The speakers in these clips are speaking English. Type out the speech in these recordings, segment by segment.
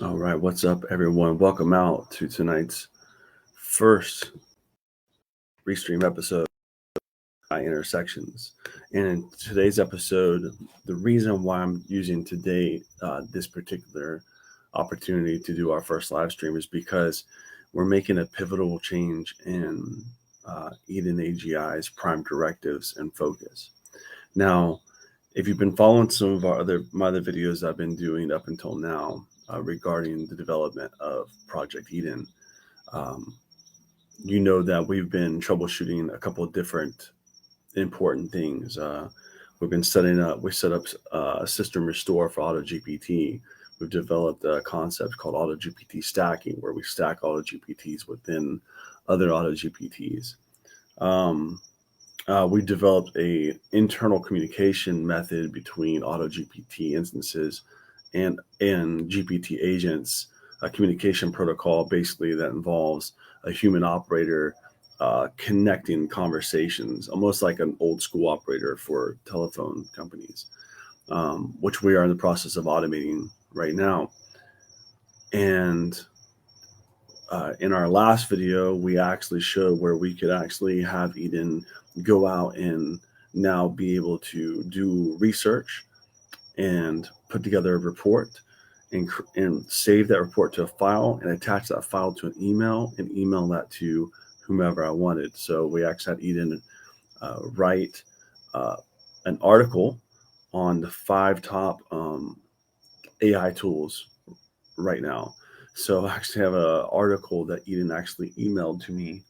All right, what's up, everyone? Welcome out to tonight's first restream episode of Intersections. And in today's episode, the reason why I'm using today this particular opportunity to do our first live stream is because we're making a pivotal change in Eden AGI's prime directives and focus. Now, if you've been following some of my other videos I've been doing up until now, regarding the development of Project Eden, you know that we've been troubleshooting a couple of different important things. We set up a system restore for AutoGPT. We've developed a concept called AutoGPT stacking, where we stack AutoGPTs within other AutoGPTs. We developed a internal communication method between AutoGPT instances and GPT agents, a communication protocol basically that involves a human operator connecting conversations, almost like an old school operator for telephone companies, which we are in the process of automating right now. And in our last video, we actually showed where we could actually have Eden go out and now be able to do research and put together a report and save that report to a file and attach that file to an email and email that to whomever I wanted. So we actually had Eden write an article on the 5 top AI tools right now. So I actually have an article that Eden actually emailed to me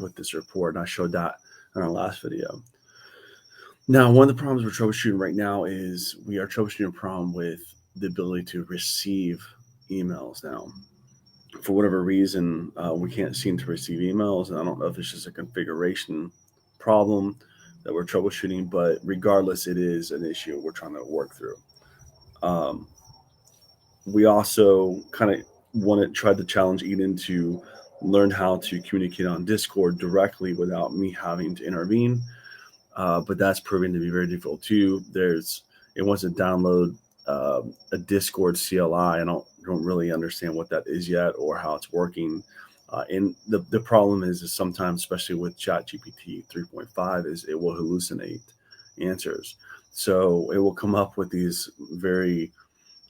with this report, and I showed that in our last video. Now, one of the problems we're troubleshooting right now is we are troubleshooting a problem with the ability to receive emails now. For whatever reason, we can't seem to receive emails, and I don't know if it's just a configuration problem that we're troubleshooting, but regardless, it is an issue we're trying to work through. We also kind of tried to challenge Eden to learn how to communicate on Discord directly without me having to intervene. But that's proving to be very difficult too. It wants to download a Discord CLI. I don't really understand what that is yet or how it's working. And the problem is sometimes, especially with ChatGPT 3.5, is it will hallucinate answers. So it will come up with these very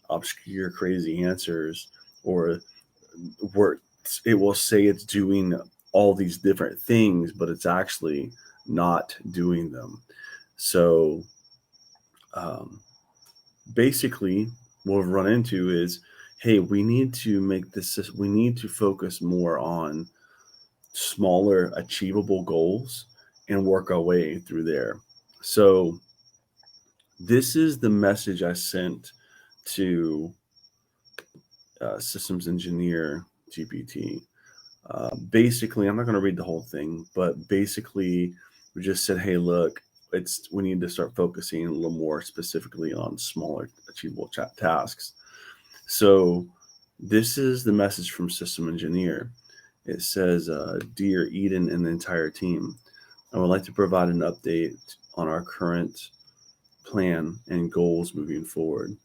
obscure, crazy answers, or where it will say it's doing all these different things, but it's actually not doing them. So basically what we've run into is, hey, we need to focus more on smaller achievable goals and work our way through there. So this is the message I sent to systems engineer GPT. Basically, I'm not going to read the whole thing, but basically we just said, hey, look, we need to start focusing a little more specifically on smaller achievable tasks. So this is the message from System Engineer. It says, Dear Eden and the entire team, I would like to provide an update on our current plan and goals moving forward.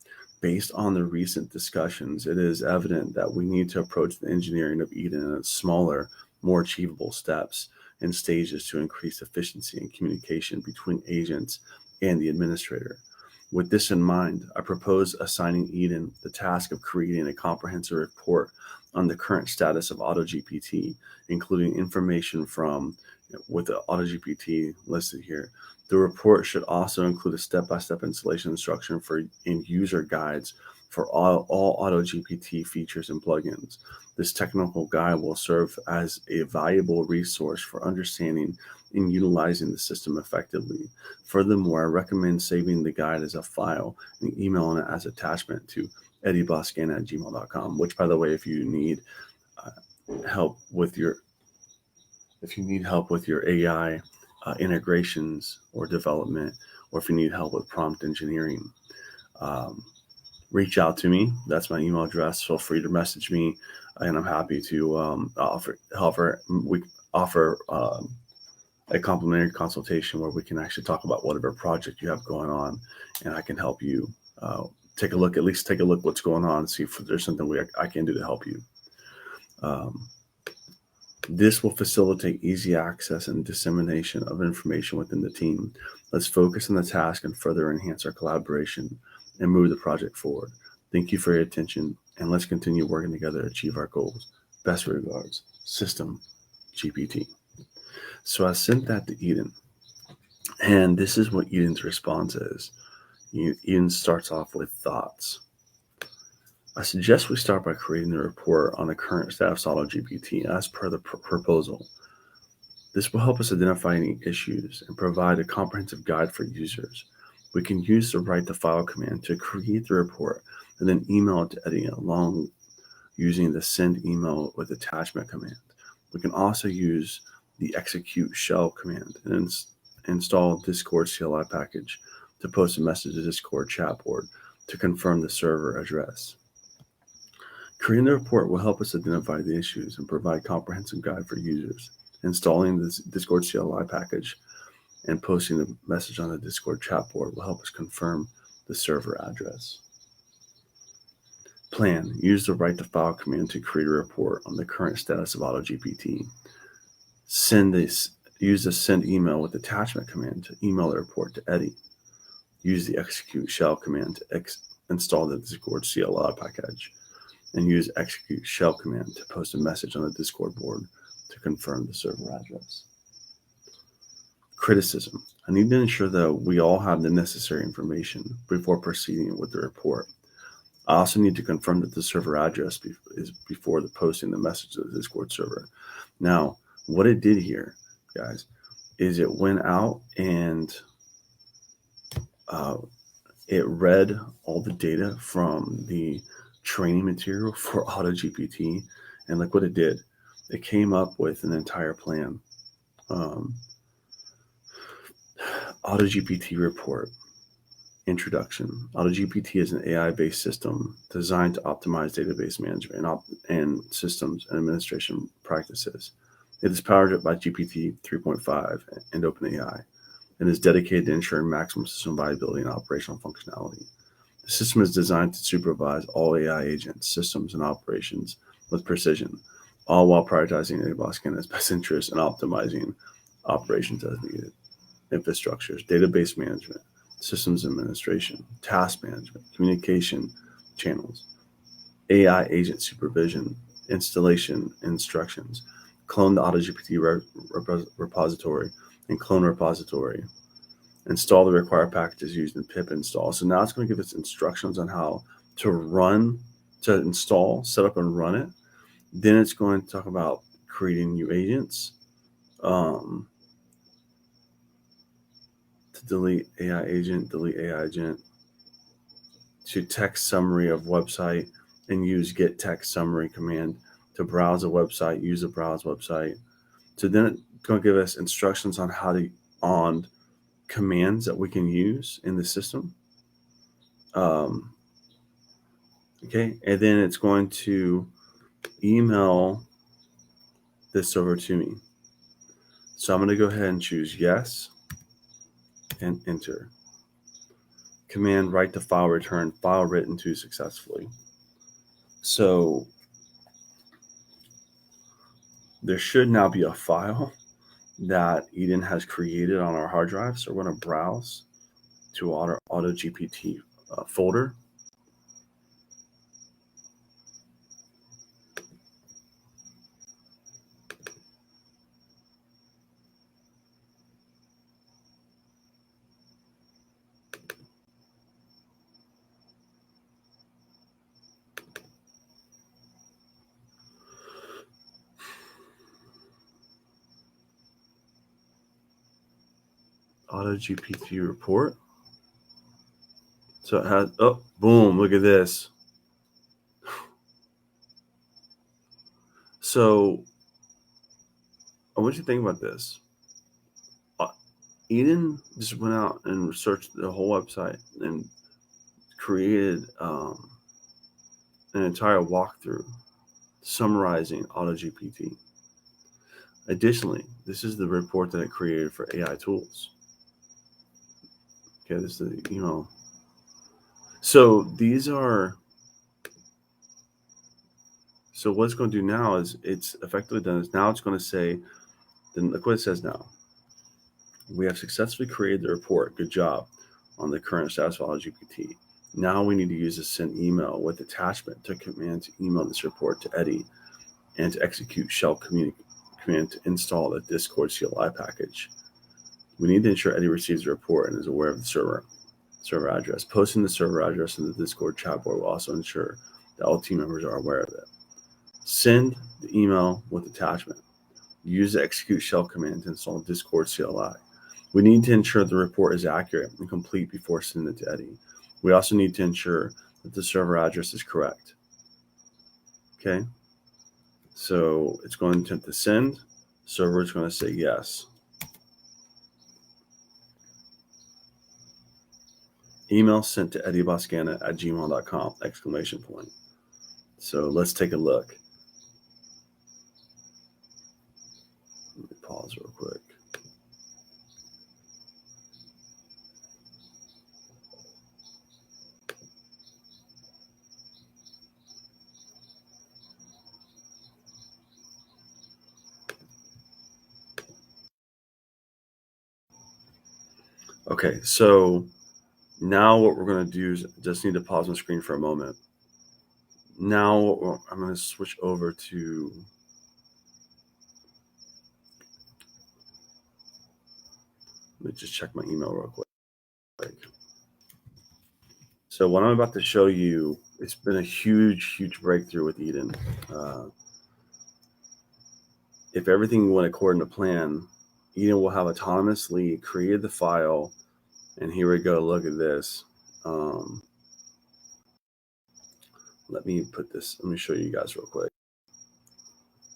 Based on the recent discussions, it is evident that we need to approach the engineering of Eden in smaller, more achievable steps and stages to increase efficiency and communication between agents and the administrator. With this in mind, I propose assigning Eden the task of creating a comprehensive report on the current status of AutoGPT, including information with the AutoGPT listed here. The report should also include a step-by-step installation instruction and user guides for all AutoGPT features and plugins. This technical guide will serve as a valuable resource for understanding and utilizing the system effectively. Furthermore, I recommend saving the guide as a file and emailing it as attachment to eddieboscan@gmail.com, which, by the way, if you need help with your AI integrations or development, or if you need help with prompt engineering, reach out to me. That's my email address. Feel free to message me, and I'm happy to offer a complimentary consultation where we can actually talk about whatever project you have going on, and I can help you take a look, at least take a look what's going on, see if there's something I can do to help you. This will facilitate easy access and dissemination of information within the team. Let's focus on the task and further enhance our collaboration and move the project forward. Thank you for your attention, and let's continue working together to achieve our goals. Best regards, System GPT. So I sent that to Eden, and this is what Eden's response is. Eden starts off with thoughts. I suggest we start by creating the report on the current status of AutoGPT as per the proposal. This will help us identify any issues and provide a comprehensive guide for users. We can use the write to file command to create the report and then email it to Eddie along using the send email with attachment command. We can also use the execute shell command and install Discord CLI package to post a message to Discord chat board to confirm the server address. Creating the report will help us identify the issues and provide a comprehensive guide for users. Installing this Discord CLI package and posting the message on the Discord chat board will help us confirm the server address. Plan. Use the write to file command to create a report on the current status of AutoGPT. Use the send email with attachment command to email the report to Eddie. Use the execute shell command to install the Discord CLI package. And use execute shell command to post a message on the Discord board to confirm the server address. Criticism. I need to ensure that we all have the necessary information before proceeding with the report. I also need to confirm that the server address is before the posting the message to the Discord server. Now, what it did here, guys, is it went out and it read all the data from the training material for AutoGPT, and look what it did. It came up with an entire plan. AutoGPT report. Introduction. AutoGPT is an AI-based system designed to optimize database management and systems and administration practices. It is powered by GPT 3.5 and OpenAI and is dedicated to ensuring maximum system viability and operational functionality. The system is designed to supervise all AI agents, systems, and operations with precision, all while prioritizing ABOS candidates' best interests and optimizing operations as needed. Infrastructures, database management, systems administration, task management, communication channels, AI agent supervision, installation instructions, clone the AutoGPT repository and clone repository, install the required packages used in pip install. So now it's going to give us instructions on how to install, set up and run it. Then it's going to talk about creating new agents, to delete AI agent, to text summary of website and use get text summary command to browse a website, use a browse website. So then it's going to give us instructions on on commands that we can use in the system. Okay, and then it's going to email this over to me. So I'm going to go ahead and choose yes and enter. Command write to file return file written to successfully. So there should now be a file that Eden has created on our hard drive. So we're going to browse to our AutoGPT folder. AutoGPT report. So it has, oh, boom, look at this. So I want you to think about this. Eden just went out and researched the whole website and created an entire walkthrough summarizing AutoGPT. Additionally, this is the report that it created for AI tools. Okay, this is the email. So these are, so what it's going to do now is it's effectively done is now it's going to say, then look what it says now. We have successfully created the report. Good job on the current status of AutoGPT. Now we need to use the send email with attachment to command to email this report to Eddie and to execute shell command to install the Discord CLI package. We need to ensure Eddie receives the report and is aware of the server address. Posting the server address in the Discord chat board will also ensure that all team members are aware of it. Send the email with attachment. Use the execute shell command to install Discord CLI. We need to ensure the report is accurate and complete before sending it to Eddie. We also need to ensure that the server address is correct. Okay, so it's going to attempt to send. Server is going to say yes. Email sent to eddieboscana@gmail.com, exclamation point. So let's take a look. Let me pause real quick. Okay, so now what we're going to do is just need to pause my screen for a moment. Now I'm going to switch over to let me just check my email real quick. So what I'm about to show you, it's been a huge breakthrough with Eden. If everything went according to plan, Eden will have autonomously created the file. And here we go. Look at this. Let me show you guys real quick.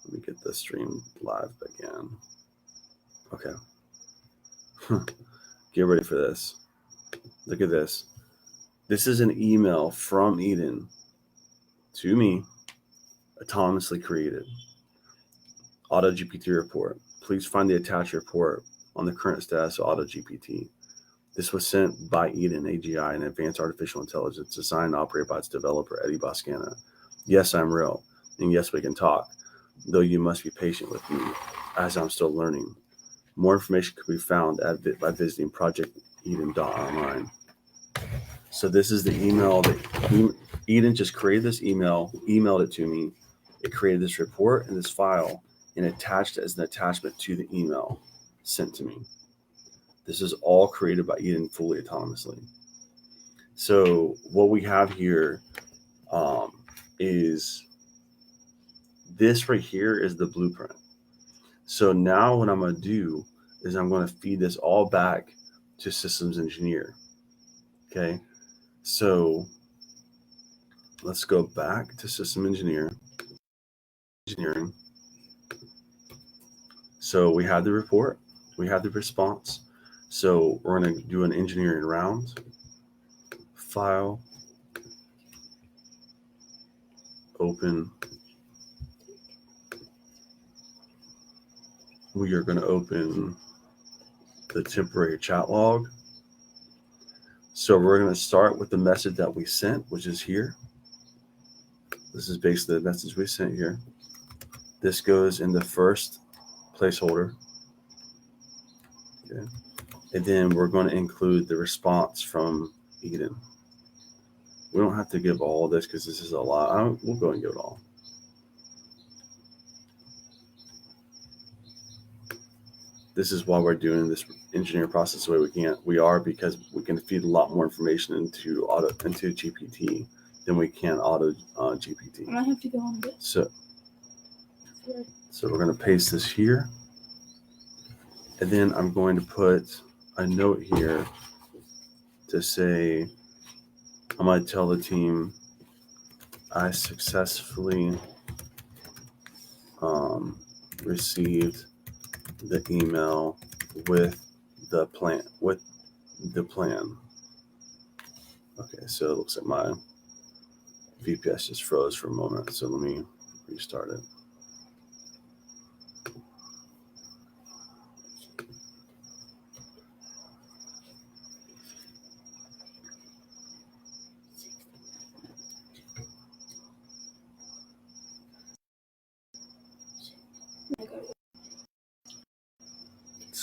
Let me get the stream live again. Okay. Get ready for this. Look at this. This is an email from Eden to me, autonomously created. AutoGPT report. Please find the attached report on the current status of AutoGPT. This was sent by Eden, AGI, an advanced artificial intelligence designed and operated by its developer, Eddie Boscana. Yes, I'm real, and yes, we can talk, though you must be patient with me, as I'm still learning. More information can be found by visiting projecteden.online. So this is the email that Eden just created this email, emailed it to me. It created this report and this file and attached it as an attachment to the email sent to me. This is all created by Eden fully autonomously. So what we have here is this right here is the blueprint. So now what I'm going to do is I'm going to feed this all back to systems engineer. Okay. So let's go back to system engineering. So we have the report, we have the response. So we're going to do an engineering round, file, open. We are going to open the temporary chat log. So we're going to start with the message that we sent, which is here. This is basically the message we sent here. This goes in the first placeholder. Okay. And then we're going to include the response from Eden. We don't have to give all of this because this is a lot. We'll go and give it all. This is why we're doing this engineering process the way we are because we can feed a lot more information into GPT than we can GPT. I have to go on this. So we're going to paste this here. And then I'm going to put a note here to say, I'm going to tell the team I successfully received the email with the plan. Okay, so it looks like my VPS just froze for a moment. So let me restart it.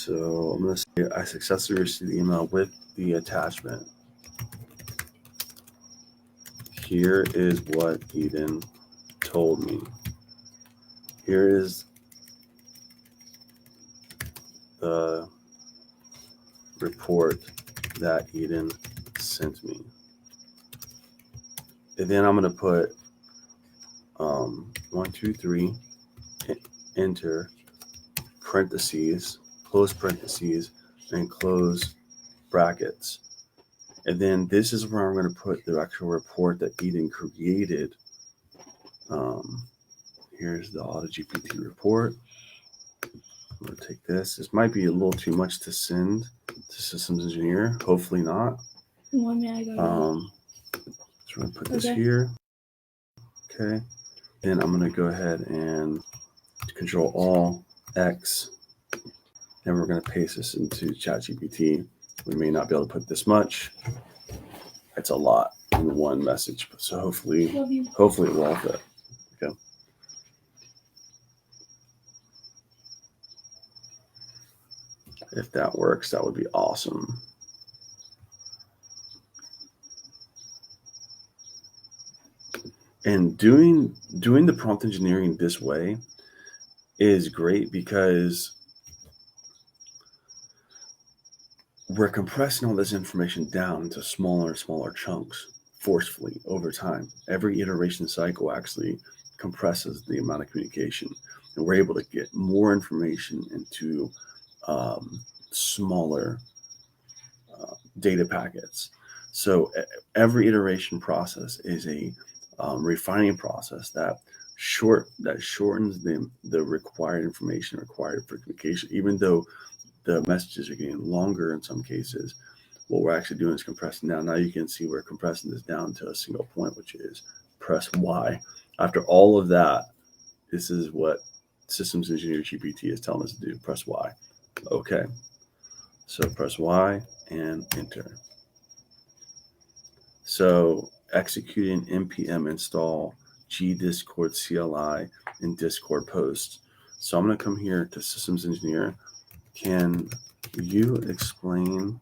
So I'm going to say I successfully received the email with the attachment. Here is what Eden told me. Here is the report that Eden sent me. And then I'm going to put 1, 2, 3, enter, parentheses, close parentheses, and close brackets. And then this is where I'm going to put the actual report that Eden created. Here's the AutoGPT report. I'm going to take this. This might be a little too much to send to systems engineer. Hopefully not. So we're going to put this here. Okay. Then I'm going to go ahead and Control Alt X, and we're going to paste this into ChatGPT. We may not be able to put this much. It's a lot in one message, so hopefully it will fit. Okay. If that works, that would be awesome. And doing the prompt engineering this way is great because we're compressing all this information down into smaller and smaller chunks forcefully over time. Every iteration cycle actually compresses the amount of communication, and we're able to get more information into smaller data packets. So every iteration process is a refining process that shortens the required information required for communication. Even though the messages are getting longer in some cases, what we're actually doing is compressing down. Now you can see we're compressing this down to a single point, which is press Y. After all of that, this is what Systems Engineer GPT is telling us to do. Press Y. Okay. So press Y and enter. So executing npm install gdiscord CLI and Discord posts. So I'm going to come here to Systems Engineer. Can you explain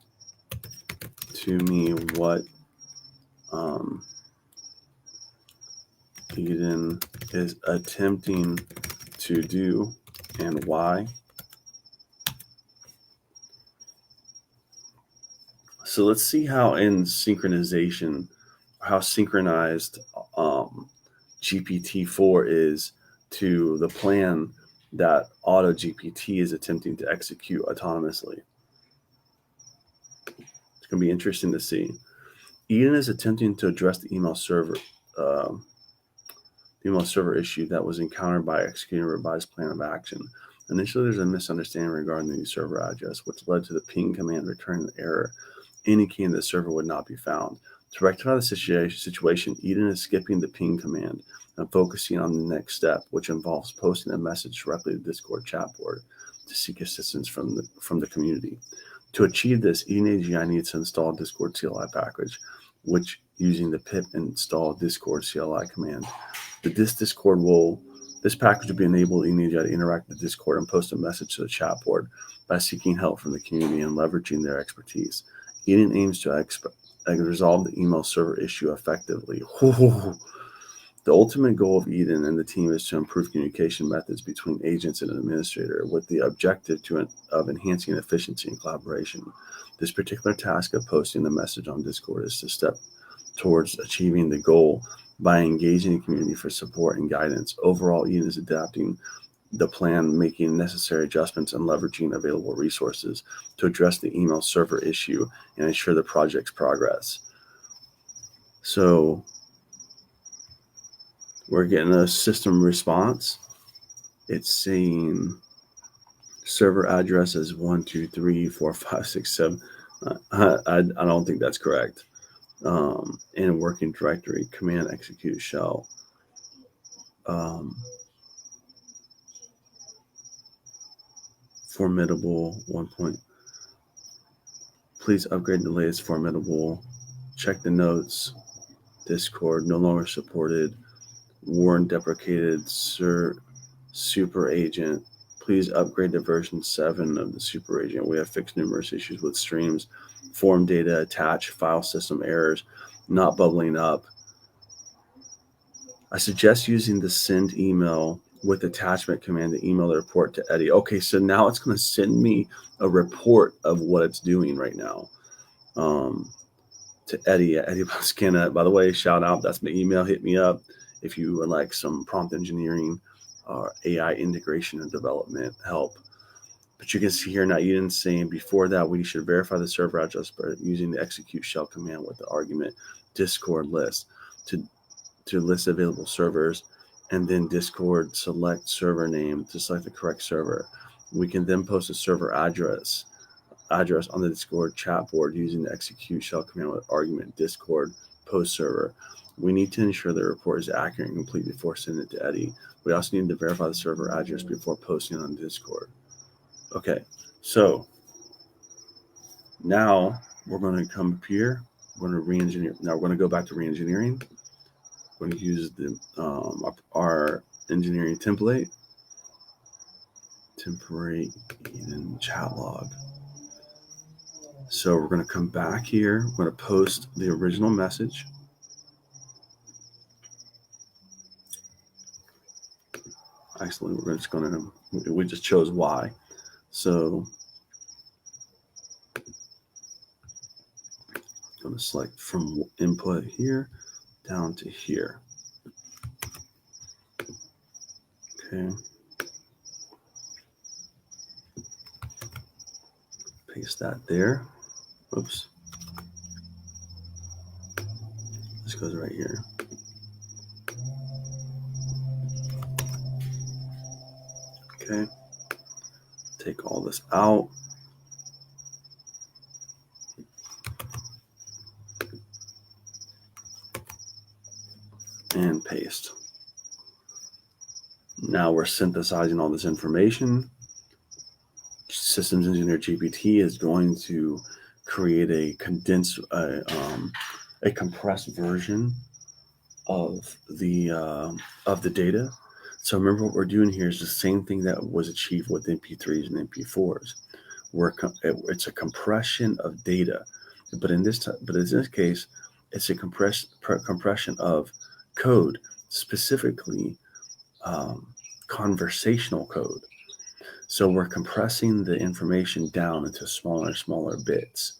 to me what Eden is attempting to do and why? So let's see how in synchronization, how synchronized GPT-4 is to the plan that AutoGPT is attempting to execute autonomously. It's going to be interesting to see. Eden is attempting to address the email server issue that was encountered by executing a revised plan of action. Initially, there's a misunderstanding regarding the server address, which led to the ping command returning an error indicating the server would not be found. To rectify the situation, Eden is skipping the ping command and focusing on the next step, which involves posting a message directly to the Discord chat board to seek assistance from the community. To achieve this, Eden AGI needs to install a Discord CLI package, which using the pip install Discord CLI command. This package will be enabled Eden AGI to interact with Discord and post a message to the chat board by seeking help from the community and leveraging their expertise. Eden aims to resolve the email server issue effectively. The ultimate goal of Eden and the team is to improve communication methods between agents and an administrator with the objective of enhancing efficiency and collaboration. This particular task of posting the message on Discord is a step towards achieving the goal by engaging the community for support and guidance. Overall, Eden is adapting the plan, making necessary adjustments and leveraging available resources to address the email server issue and ensure the project's progress. So we're getting a system response. It's saying server address is 1, 2, 3, 4, 5, 6, 7. I don't think that's correct. In a working directory, command execute shell. Formidable 1 point. Please upgrade the latest formidable. Check the notes. Discord no longer supported. Warn deprecated. Super agent. Please upgrade to version 7 of the super agent. We have fixed numerous issues with streams, form data, attach, file system errors, not bubbling up. I suggest using the send email with attachment command to email the report to Eddie. Okay, so now it's going to send me a report of what it's doing right now to Eddie at Eddie. By the way, shout out. That's my email. Hit me up if you would like some prompt engineering or AI integration and development help. But you can see here now, Eden saying before that, we should verify the server address by using the execute shell command with the argument Discord list to list available servers, and then Discord select server name to select the correct server. We can then post a server address on the Discord chat board using the execute shell command with argument Discord post server. We need to ensure the report is accurate and complete before sending it to Eddie. We also need to verify the server address before posting it on Discord. Okay, so now we're going to come up here. We're going to re-engineer. Now we're going to go back to re-engineering. We're going to use the our engineering template, temporary Eden chat log. So we're going to come back here. We're going to post the original message. Actually, we just chose Y. So I'm going to select from input here down to here. Okay. Paste that there. Oops. This goes right here. Okay. Take all this out. And paste. Now we're synthesizing all this information. Systems Engineer GPT is going to create a condensed, a compressed version of the data. So remember, what we're doing here is the same thing that was achieved with MP3s and MP4s. It's a compression of data, but in this case, it's a compression of code, specifically conversational code. So we're compressing the information down into smaller bits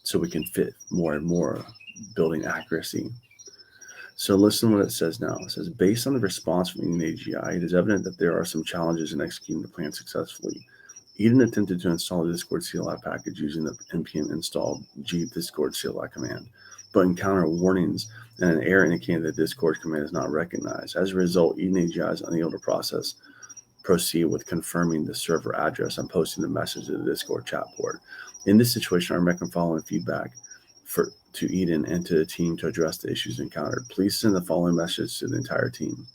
so we can fit more and more, building accuracy. So listen to what it says now. It says, based on the response from Eden AGI, it is evident that there are some challenges in executing the plan successfully. Eden attempted to install the Discord CLI package using the npm install g Discord CLI command, but encountered warnings and an error indicating that the Discord command is not recognized. As a result, Eden AGI is unable to proceed with confirming the server address and posting the message to the Discord chat board. In this situation, I'm recommending following feedback to Eden and to the team to address the issues encountered. Please send the following message to the entire team.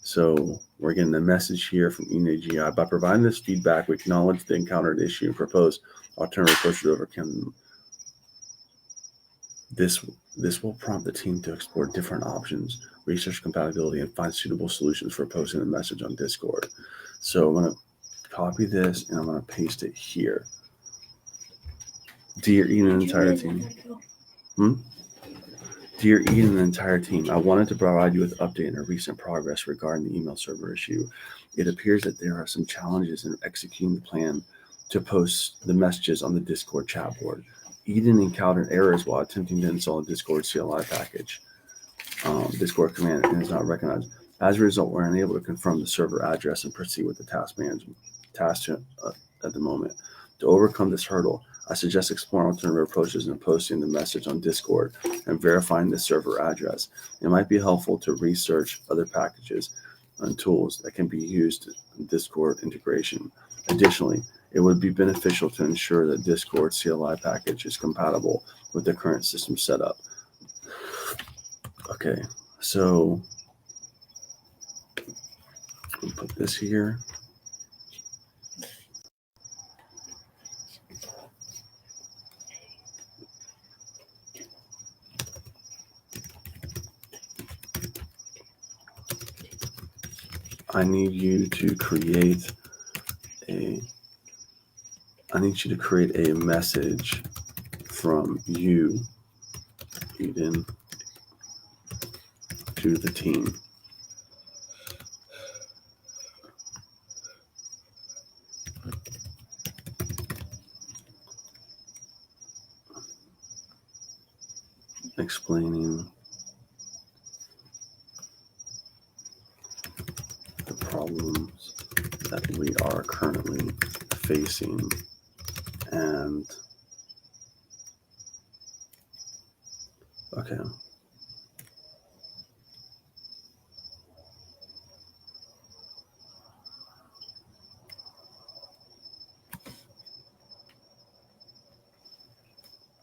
So we're getting a message here from Eden AGI. By providing this feedback, we acknowledge the encountered issue and propose alternative approaches to overcome them. This will prompt the team to explore different options, research compatibility, and find suitable solutions for posting the message on Discord. So I'm going to copy this and I'm going to paste it here. Dear Eden and the entire team. Dear Eden and the entire team, I wanted to provide you with an update on our recent progress regarding the email server issue. It appears that there are some challenges in executing the plan to post the messages on the Discord chat board. Eden encountered errors while attempting to install a Discord CLI package. Discord command and is not recognized. As a result, we're unable to confirm the server address and proceed with the task management at the moment. To overcome this hurdle, I suggest exploring alternative approaches and posting the message on Discord and verifying the server address. It might be helpful to research other packages and tools that can be used in Discord integration. Additionally, it would be beneficial to ensure that Discord CLI package is compatible with the current system setup. Okay, so I'll put this here. I need you to create I need you to create a message from you, Eden, to the team. Explaining the problems that we are currently facing and okay.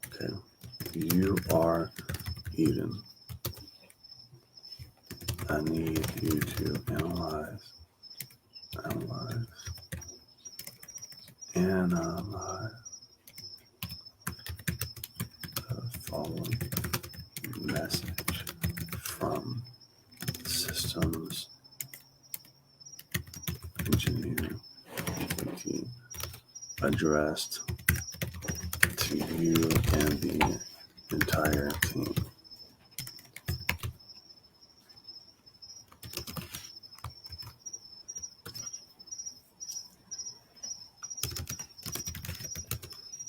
Okay. You are Eden. I need you to analyze the following message from systems engineer GPT addressed to you and the entire team.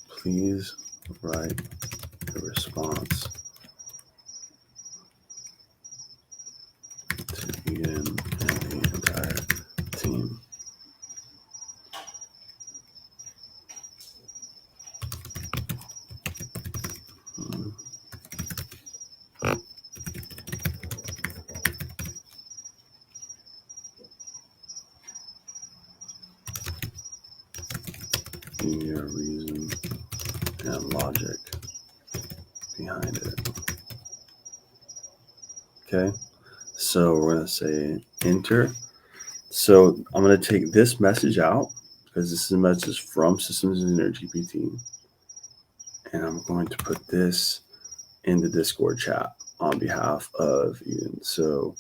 Please write a response to Eden and the entire team. Your reason and logic behind it. Okay, so we're going to say enter. So I'm going to take this message out because this is a message from Systems Engineer GPT. And I'm going to put this in the Discord chat on behalf of Eden. So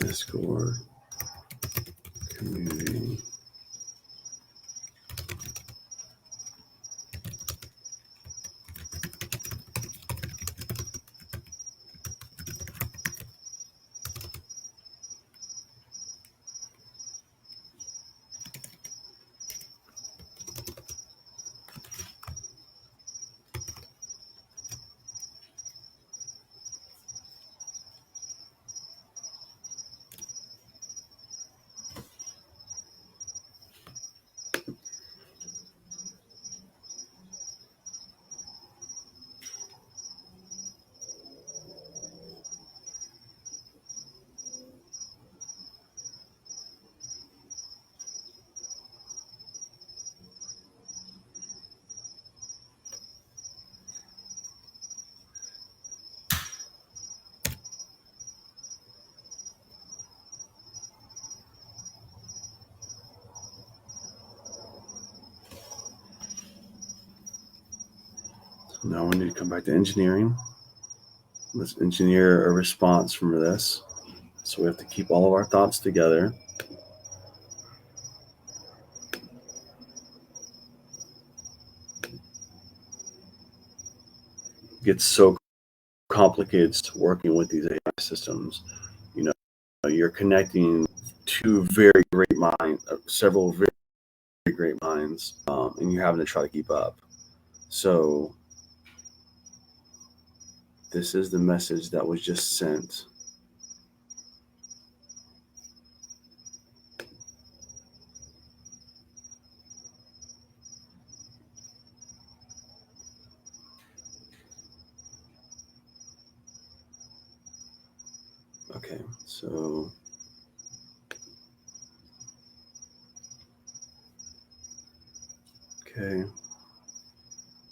Discord community. So now we need to come back to engineering. Let's engineer a response from this. So we have to keep all of our thoughts together. It gets so complicated working with these AI systems. You know, you're connecting two very great minds, several very great minds, and you're having to try to keep up. So this is the message that was just sent. Okay, so okay,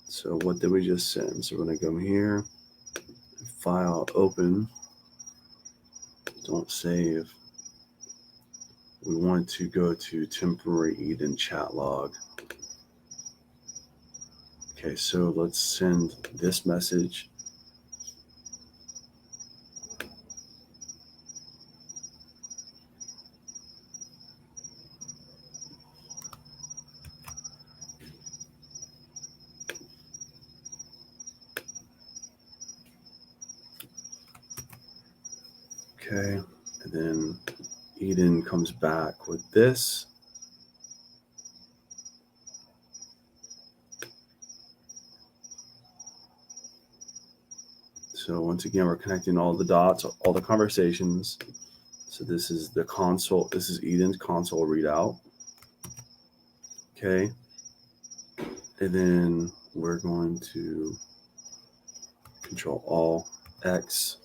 so what did we just send? So we're gonna go here, file, open, don't save. We want to go to temporary Eden chat log. Okay, so let's send this message. Okay, and then Eden comes back with this. So once again, we're connecting all the dots, all the conversations. So this is the console. This is Eden's console readout. Okay. And then we're going to Control Alt X,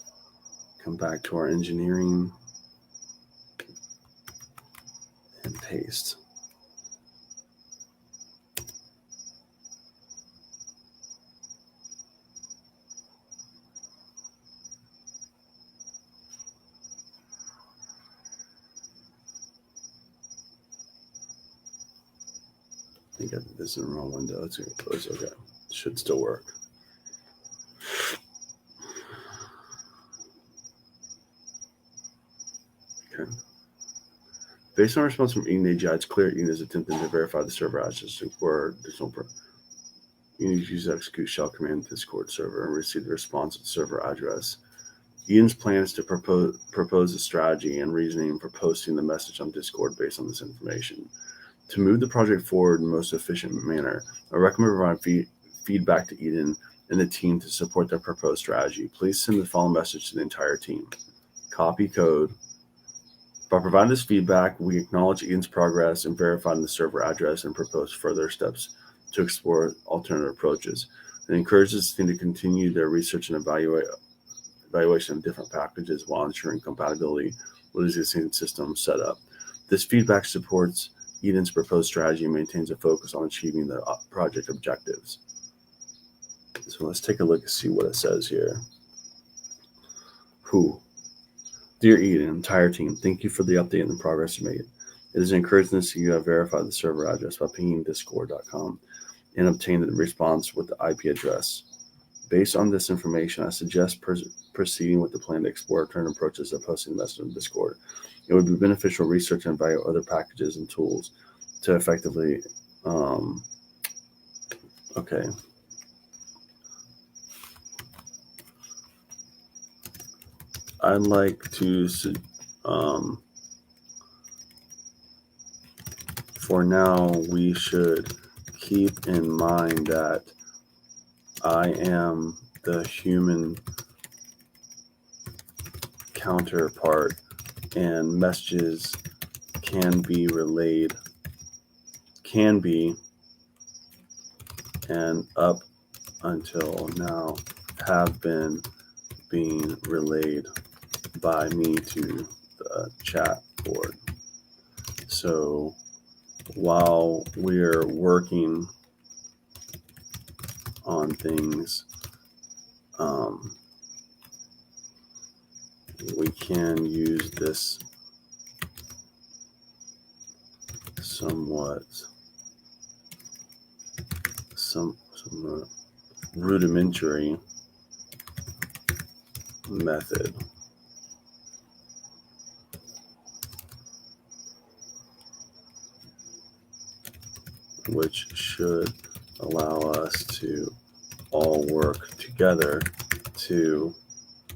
come back to our engineering and paste. I think I did this in the wrong window. It's okay. It should still work. Okay. Based on response from Eden AGI, it's clear Eden is attempting to verify the server address where there's no you need to use execute shell command Discord server and receive the response of the server address. Eden's plan is to propose a strategy and reasoning for posting the message on Discord based on this information. To move the project forward in the most efficient manner, I recommend providing feedback to Eden and the team to support their proposed strategy. Please send the following message to the entire team. Copy code. By providing this feedback, we acknowledge Eden's progress in verifying the server address and propose further steps to explore alternative approaches. It encourages the team to continue their research and evaluation of different packages while ensuring compatibility with existing system setup. This feedback supports Eden's proposed strategy and maintains a focus on achieving the project objectives. So let's take a look and see what it says here. Dear Eden, entire team, thank you for the update and the progress you made. It is encouraging to see you have verified the server address by pinging discord.com and obtain the response with the IP address. Based on this information, I suggest proceeding with the plan to explore alternative approaches to posting the message in Discord. It would be beneficial to research and evaluate other packages and tools to effectively. Okay. I'd like to, for now, we should keep in mind that I am the human counterpart and messages can be and up until now have been being relayed by me to the chat board. So while we're working on things, we can use this somewhat rudimentary method, which should allow us to all work together to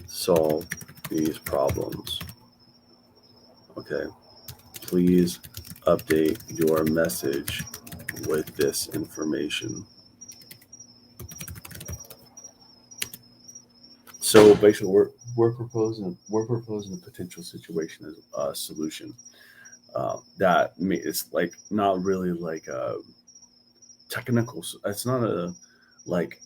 solve these problems. Okay, please update your message with this information. So basically, we're proposing a potential situation as a solution that it's like not really like a technical. It's not a like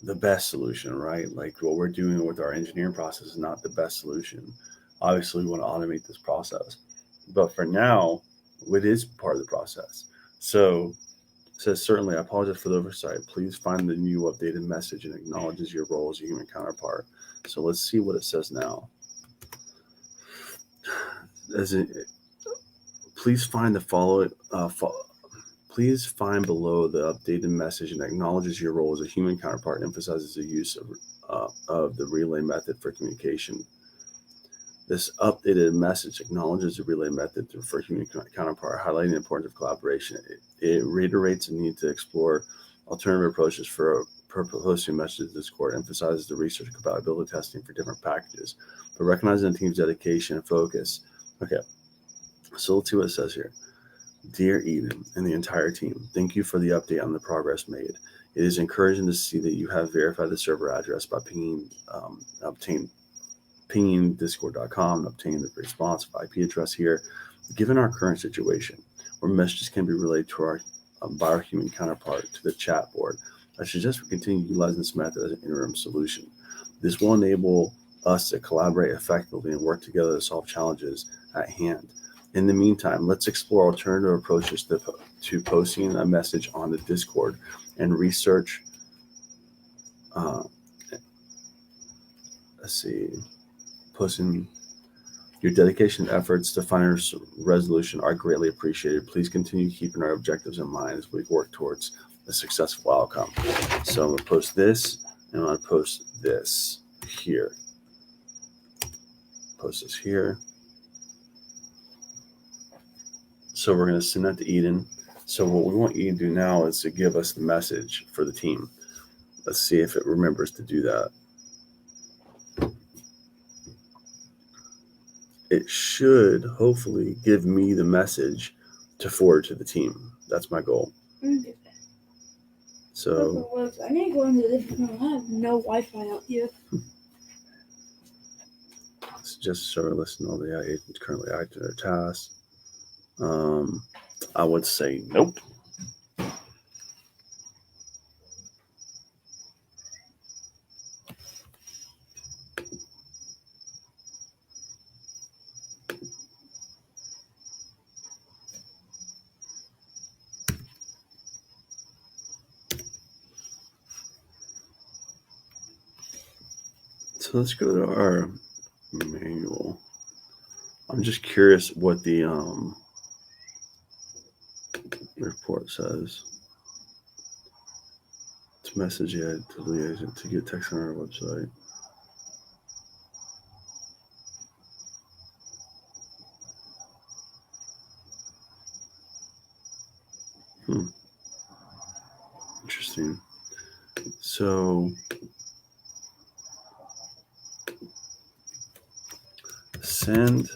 the best solution, right? Like what we're doing with our engineering process is not the best solution. Obviously, we want to automate this process. But for now, it is part of the process. So it says, certainly, I apologize for the oversight. Please find the new updated message and acknowledges your role as a human counterpart. So let's see what it says now. Please find the please find below the updated message and acknowledges your role as a human counterpart, emphasizes the use of the relay method for communication. This updated message acknowledges the relay method for human counterpart, highlighting the importance of collaboration. It reiterates the need to explore alternative approaches for posting messages to Discord, emphasizes the research compatibility testing for different packages, but recognizing the team's dedication and focus. Okay, so let's see what it says here. Dear Eden and the entire team, thank you for the update on the progress made. It is encouraging to see that you have verified the server address by pinging discord.com and obtaining the responsive IP address here. Given our current situation, where messages can be relayed to by our human counterpart to the chat board, I suggest we continue utilizing this method as an interim solution. This will enable us to collaborate effectively and work together to solve challenges at hand. In the meantime, let's explore alternative approaches to posting a message on the Discord and research. Posting your dedication and efforts to find a resolution are greatly appreciated. Please continue keeping our objectives in mind as we work towards a successful outcome. So I'm going to post this, and I'm going to post this here. Post this here. So we're going to send that to Eden. So what we want Eden to do now is to give us the message for the team. Let's see if it remembers to do that. It should hopefully give me the message to forward to the team. That's my goal. So I need to go into this room. I have no Wi-Fi out here. It's just server list and all the agents currently active their tasks. I would say nope. So let's go to our manual. I'm just curious what the report says. To message to the agent to get text on our website. Interesting. So send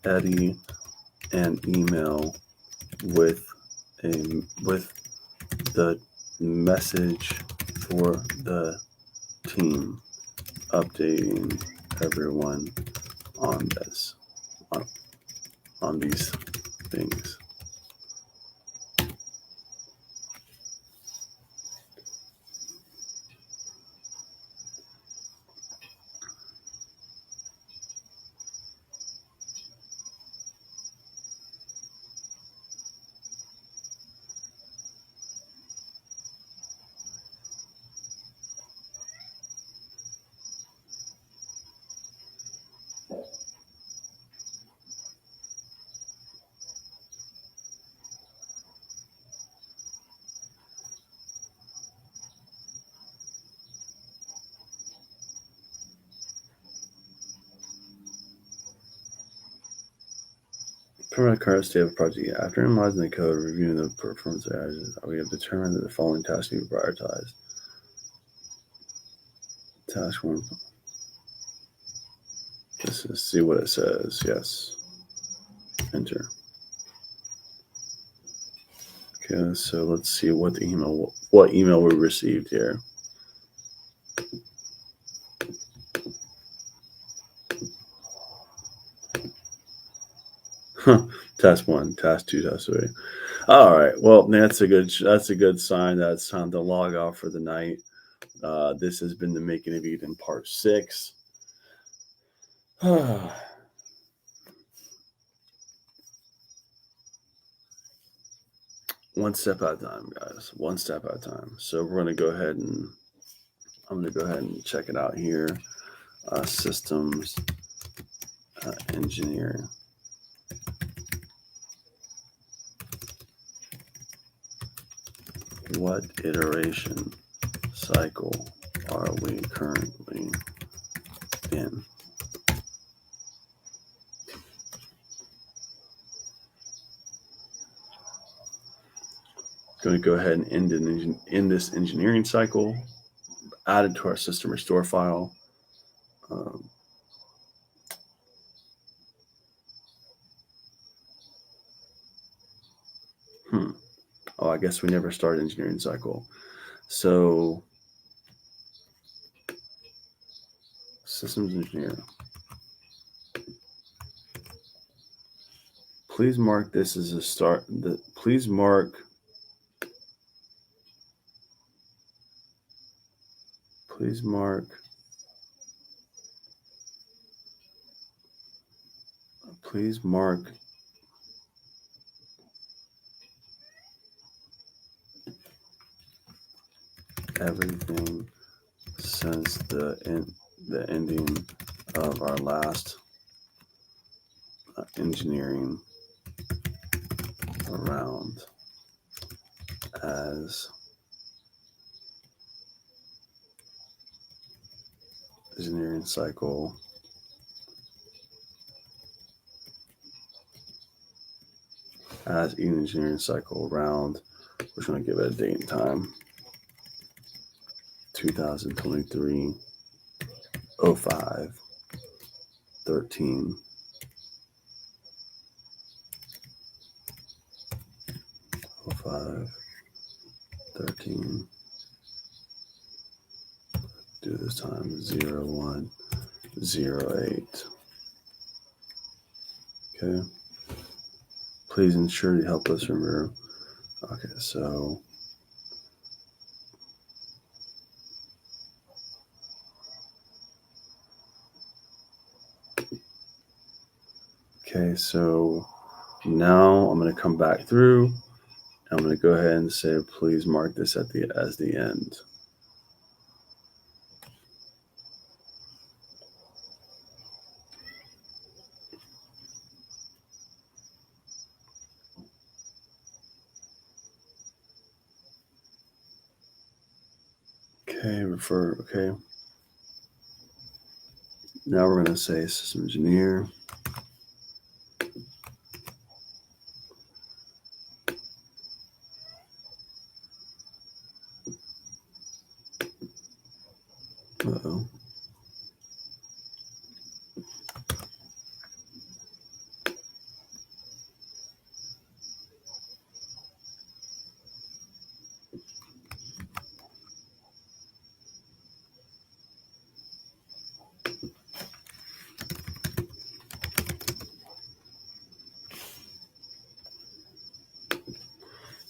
Eddie an email with the message for the team, updating everyone on this, on these things. Provide current state of the project. After analyzing the code, reviewing the performance of edges, we have determined that the following tasks need to be prioritized. Task 1. This is see what it says. Yes. Enter. Okay, so let's see what email we received here. Task 1, task 2, task 3. All right. Well, that's a good sign that it's time to log off for the night. This has been the Making of Eden Part 6. one step at a time, guys. One step at a time. So we're going to go ahead and I'm going to go ahead and check it out here. Systems engineer. What iteration cycle are we currently in? Going to go ahead and end this engineering cycle, add it to our system restore file. Oh, I guess we never started engineering cycle. So systems engineer. Please mark this as a start. Please mark everything since the ending of our last engineering round as engineering cycle round. We're going to give it a date and time. 2023 05 13 05 13. Do this time 0108. Okay. Please ensure you help us remember. Okay, so now I'm going to come back through. I'm going to go ahead and say, please mark this as the end. Okay, okay. Now we're going to say system engineer. Uh-oh.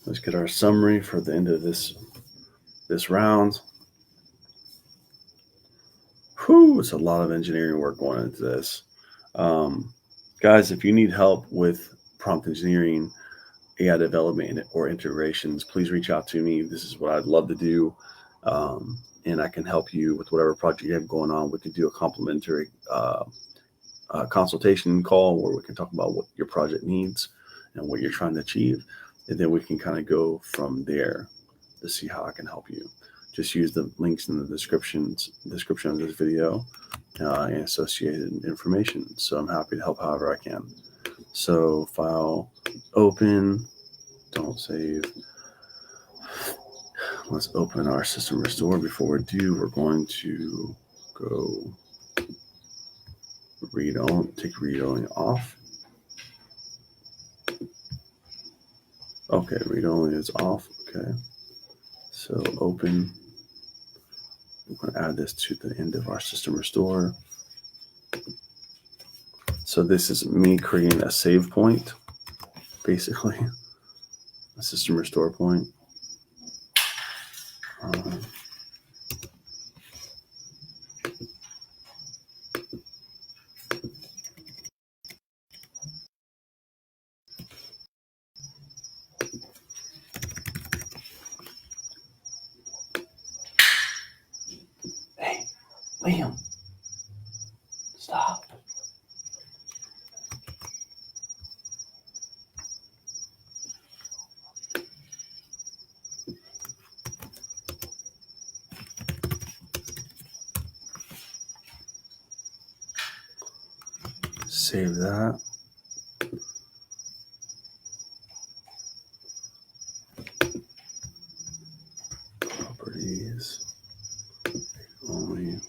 Let's get our summary for the end of this round. Whew, it's a lot of engineering work going into this. Guys, if you need help with prompt engineering, AI development, or integrations, please reach out to me. This is what I'd love to do. And I can help you with whatever project you have going on. We can do a complimentary consultation call where we can talk about what your project needs and what you're trying to achieve. And then we can kind of go from there to see how I can help you. Just use the links in the description of this video and associated information. So I'm happy to help however I can. So file, open, don't save. Let's open our system restore. Before we do, we're going to go take read only off. Okay, read only is off. Okay, so open. We're going to add this to the end of our system restore. So this is me creating a save point, basically, a system restore point. Liam, stop. Save that. Properties. Only.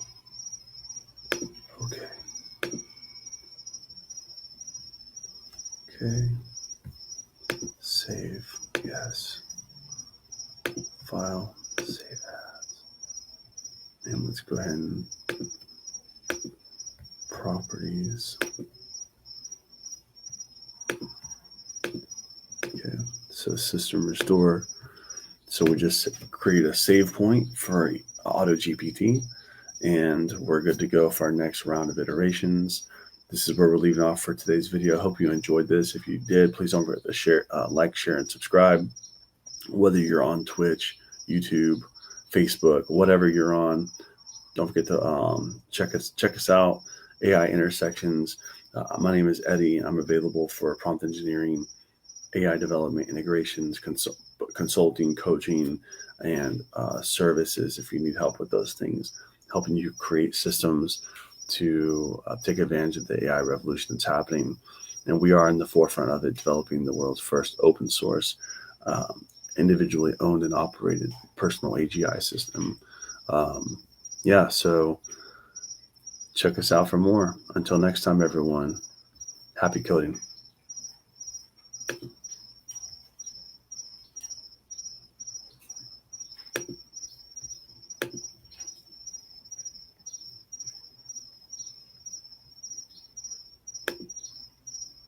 Okay. Okay. Save. Yes. File. Save as. And let's go ahead and properties. Okay. So system restore. So we just create a save point for AutoGPT, and we're good to go for our next round of iterations. This is where we're leaving off for today's video. I hope you enjoyed this. If you did, please don't forget to share, like, share, and subscribe. Whether you're on Twitch, YouTube, Facebook, whatever you're on, don't forget to check us out. AI Intersections. My name is Eddie. I'm available for prompt engineering, AI development, integrations, consulting, coaching, and services if you need help with those things, helping you create systems to take advantage of the AI revolution that's happening. And we are in the forefront of it, developing the world's first open source, individually owned and operated personal AGI system. So check us out for more. Until next time, everyone, happy coding.